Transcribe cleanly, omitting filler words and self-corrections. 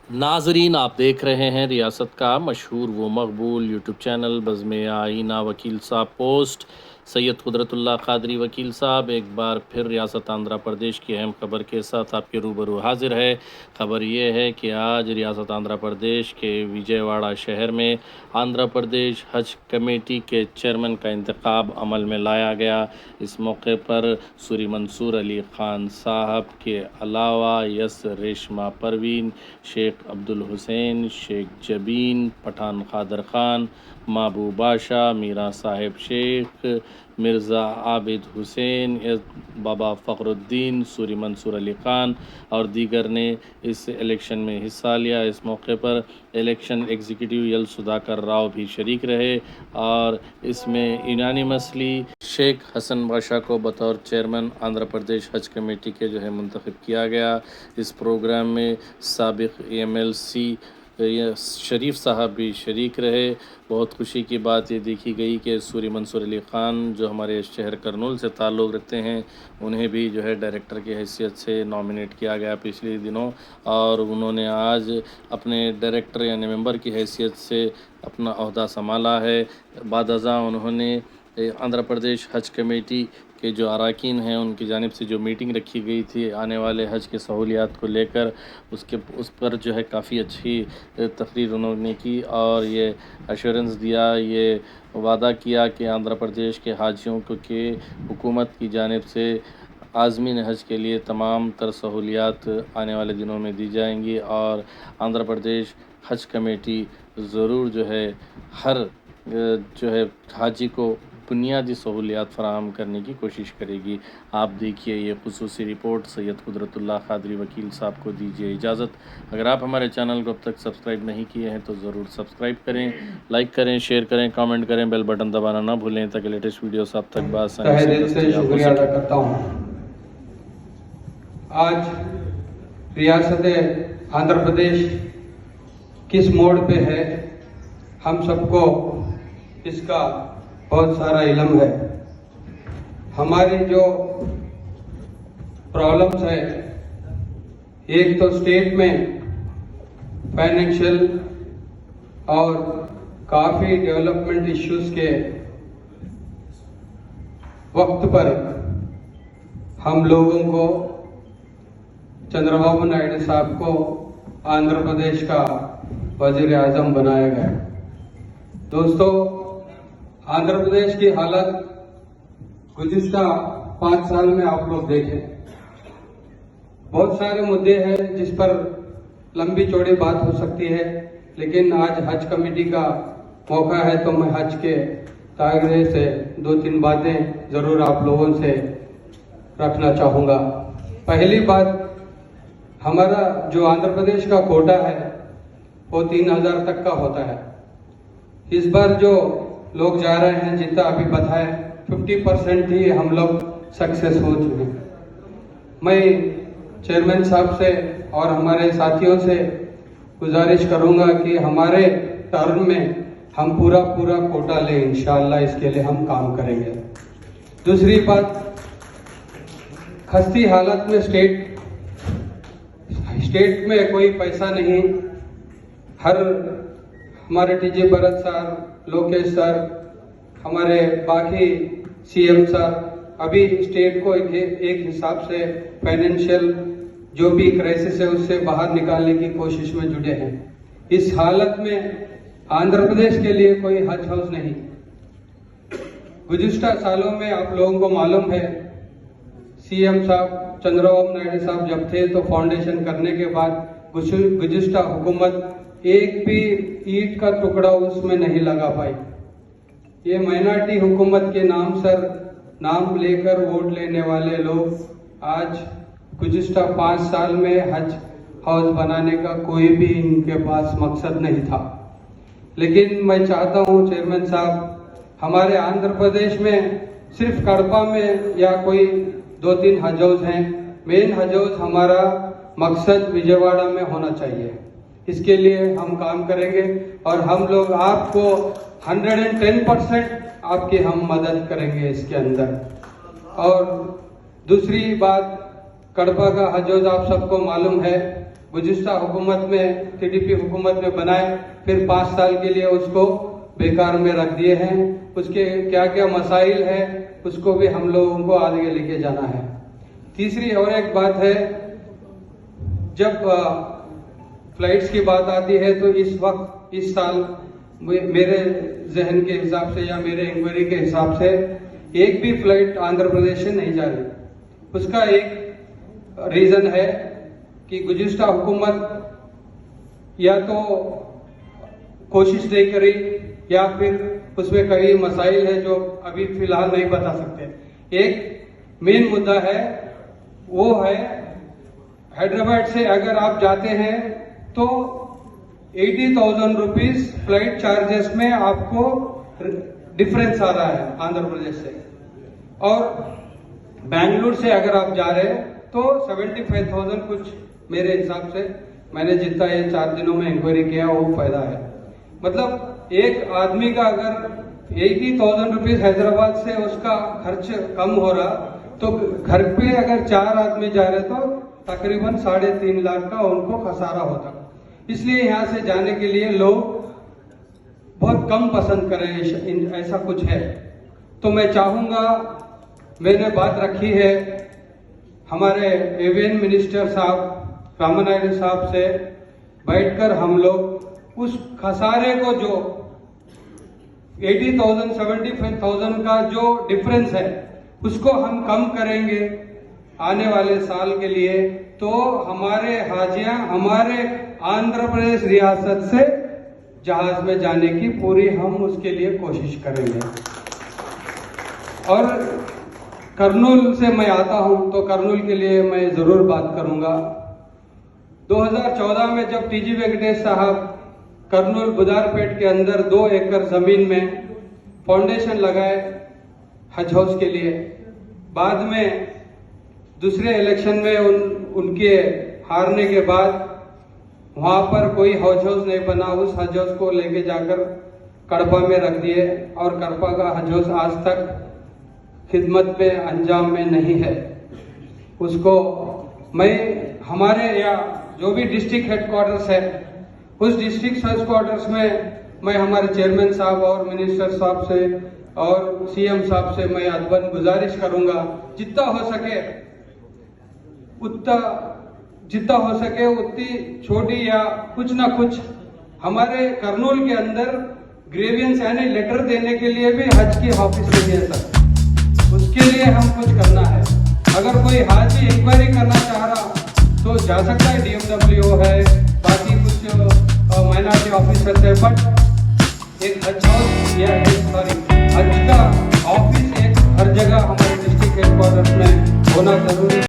नाजरीन, आप देख रहे हैं रियासत का मशहूर व मकबूल यूट्यूब चैनल बज़्म आईना। वकील साहब पोस्ट सैयद कुदरतुल्लाह क़ादरी वकील साहब एक बार फिर रियासत आंध्र प्रदेश की अहम खबर के साथ आपके रूबरू हाजिर है। खबर ये है कि आज रियासत आंध्र प्रदेश के विजयवाड़ा शहर में आंध्र प्रदेश हज कमेटी के चेयरमैन का इंतखाब अमल में लाया गया। इस मौके पर सूरी मंसूर अली ख़ान साहब के अलावा यस रेशमा परवीन, शेख अब्दुल हुसैन, शेख जबीन, पठान खादर ख़ान, महबूब बाशा, मीरा साहिब शेख, मिर्ज़ा आबिद हुसैन, बाबा फ़खरुद्दीन, सूरी मंसूर अली ख़ान और दीगर ने इस इलेक्शन में हिस्सा लिया। इस मौके पर इलेक्शन एग्जीक्यूटिव यल सुधाकर राव भी शरीक रहे और इसमें यूनानिमसली शेख हसन बाशा को बतौर चेयरमैन आंध्र प्रदेश हज कमेटी के मुंतखब किया गया। इस प्रोग्राम में साबिक़ एमएलसी शरीफ साहब भी शरीक रहे। बहुत खुशी की बात ये देखी गई कि सूरी मंसूर अली ख़ान जो हमारे शहर करनूल से ताल्लुक़ रखते हैं, उन्हें भी डायरेक्टर की हैसियत से नॉमिनेट किया गया पिछले दिनों, और उन्होंने आज अपने डायरेक्टर यानी मेंबर की हैसियत से अपना ओहदा संभाला है। बादअज़ां उन्होंने आंध्र प्रदेश हज कमेटी के जो अरकान हैं उनकी जानिब से जो मीटिंग रखी गई थी आने वाले हज के सहूलियात को लेकर, उस पर काफ़ी अच्छी तकरीर उन्होंने की और ये एश्योरेंस दिया, ये वादा किया कि आंध्र प्रदेश के हाजियों को के हुकूमत की जानिब से आज़मीन हज के लिए तमाम तर सहूलियात आने वाले दिनों में दी जाएंगी और आंध्र प्रदेश हज कमेटी ज़रूर हर हाजी को बुनियादी सहूलियात फ़राहम करने की कोशिश करेगी। आप देखिए ये खुसूसी रिपोर्ट सैयद कुदरतुल्लाह क़ादरी वकील साहब को दीजिए इजाज़त। अगर आप हमारे चैनल को अब तक सब्सक्राइब नहीं किए हैं तो ज़रूर सब्सक्राइब करें, लाइक करें, शेयर करें, कमेंट करें, बेल बटन दबाना ना भूलें ताकि लेटेस्ट वीडियोस आप तक तहे से शुक्रिया अदा करता हूँ। आज रियासत आंध्र प्रदेश किस मोड़ पे है, हम सबको इसका बहुत सारा इल्म है। हमारी जो प्रॉब्लम्स है, एक तो स्टेट में फाइनेंशियल और काफ़ी डेवलपमेंट इश्यूज के वक्त पर हम लोगों को चंद्रबाबू नायडू साहब को आंध्र प्रदेश का वज़ीर आज़म बनाया गया। दोस्तों, आंध्र प्रदेश की हालत गुज़िश्ता 5 साल में आप लोग देखें, बहुत सारे मुद्दे हैं जिस पर लंबी चौड़ी बात हो सकती है, लेकिन आज हज कमेटी का मौका है तो मैं हज के दायरे से 2-3 बातें जरूर आप लोगों से रखना चाहूँगा। पहली बात, हमारा जो आंध्र प्रदेश का कोटा है वो 3000 तक का होता है। इस बार जो लोग जा रहे हैं, जितना अभी बताए 50% ही हम लोग सक्सेस हो चुके हैं। मैं चेयरमैन साहब से और हमारे साथियों से गुजारिश करूंगा कि हमारे टर्म में हम पूरा कोटा लें, इंशाअल्लाह इसके लिए हम काम करेंगे। दूसरी बात, खस्ती हालत में स्टेट में कोई पैसा नहीं। हमारे TG Bharat sir, Lokesh sir, हमारे बाकी सीएम सर अभी स्टेट को एक हिसाब से फाइनेंशियल जो भी क्राइसिस है उससे बाहर निकालने की कोशिश में जुटे हैं। इस हालत में आंध्र प्रदेश के लिए कोई हज हाउस नहीं। गुज़िश्ता सालों में आप लोगों को मालूम है, सीएम साहब चंद्रबाबू नायडू साहब जब थे तो फाउंडेशन करने के बाद गुज़िश्ता हुकूमत एक भी ईंट का टुकड़ा उसमें नहीं लगा पाई। ये माइनॉरिटी हुकूमत के नाम लेकर वोट लेने वाले लोग आज गुज़िश्ता 5 साल में हज हाउस बनाने का कोई भी इनके पास मकसद नहीं था। लेकिन मैं चाहता हूँ चेयरमैन साहब, हमारे आंध्र प्रदेश में सिर्फ कड़पा में या कोई 2-3 हज हाउस हैं, मेन हज हाउस हमारा मकसद विजयवाड़ा में होना चाहिए। इसके लिए हम काम करेंगे और हम लोग आपको 110% आपकी हम मदद करेंगे इसके अंदर। और दूसरी बात, कड़पा का हज हाउस आप सबको मालूम है, गुज़िश्ता हुकूमत में, टीडीपी हुकूमत में बनाए, फिर 5 साल के लिए उसको बेकार में रख दिए हैं। उसके क्या क्या मसाइल है उसको भी हम लोगों को आगे लेके जाना है। तीसरी और एक बात है, जब फ्लाइट्स की बात आती है तो इस साल मेरे जहन के हिसाब से या मेरे इंक्वायरी के हिसाब से एक भी फ्लाइट आंध्र प्रदेश से नहीं जा रही। उसका एक रीजन है कि गुज़िश्ता हुकूमत या तो कोशिश नहीं करी या फिर उसमें कई मसाइल है जो अभी फिलहाल नहीं बता सकते। एक मेन मुद्दा है, वो है हैदराबाद से अगर आप जाते हैं तो 80,000 रुपीज फ्लाइट चार्जेस में आपको डिफरेंस आ रहा है आंध्र प्रदेश से, और बेंगलुरु से अगर आप जा रहे हैं तो 75,000 कुछ मेरे हिसाब से, मैंने जितना ये 4 दिनों में इंक्वायरी किया वो फायदा है। मतलब एक आदमी का अगर 80,000 रुपीज हैदराबाद से उसका खर्च कम हो रहा, तो घर पे अगर 4 आदमी जा रहे तो तकरीबन 3.5 लाख का उनको खसारा होता। इसलिए यहाँ से जाने के लिए लोग बहुत कम पसंद करें, ऐसा कुछ है। तो मैं चाहूंगा, मैंने बात रखी है हमारे एवियन मिनिस्टर साहब रामानायडू साहब से, बैठकर हम लोग उस खसारे को जो 80,000 75,000 का जो डिफरेंस है उसको हम कम करेंगे आने वाले साल के लिए, तो हमारे हाजियां हमारे आंध्र प्रदेश रियासत से जहाज में जाने की पूरी हम उसके लिए कोशिश करेंगे। और कर्नूल से मैं आता हूं तो कर्नूल के लिए मैं जरूर बात करूंगा। 2014 में जब टीजी वेंकटेश साहब कर्नूल बुदारपेट के अंदर 2 एकड़ जमीन में फाउंडेशन लगाए हज हाउस के लिए, बाद में दूसरे इलेक्शन में उनके हारने के बाद वहां पर कोई हज हाउस नहीं बना। उस हज हाउस को लेके जाकर कड़पा में रख दिए और कड़पा का हज हाउस आज तक खिदमत में अंजाम में नहीं है। उसको मैं हमारे या जो भी डिस्ट्रिक्ट हेडक्वार्टर्स है उस डिस्ट्रिक्ट हेडक्वार्टर्स में मैं हमारे चेयरमैन साहब और मिनिस्टर साहब से और सीएम साहब से मैं अदबन गुजारिश करूंगा, जितना हो सके उतनी छोटी या कुछ ना कुछ हमारे कर्नूल के अंदर ग्रेवियंस यानी लेटर देने के लिए भी हज की ऑफिस से दे सकते, उसके लिए हम कुछ करना है। अगर कोई हाजी इंक्वायरी करना चाह रहा तो जा सकता है, DMWO है, बाकी कुछ माइनॉरिटी ऑफिसर्स है, बट एक हज हाउस या हज का ऑफिस एक हर जगह हमारे डिस्ट्रिक्ट हेडक्वार्टर्स में होना जरूरी है।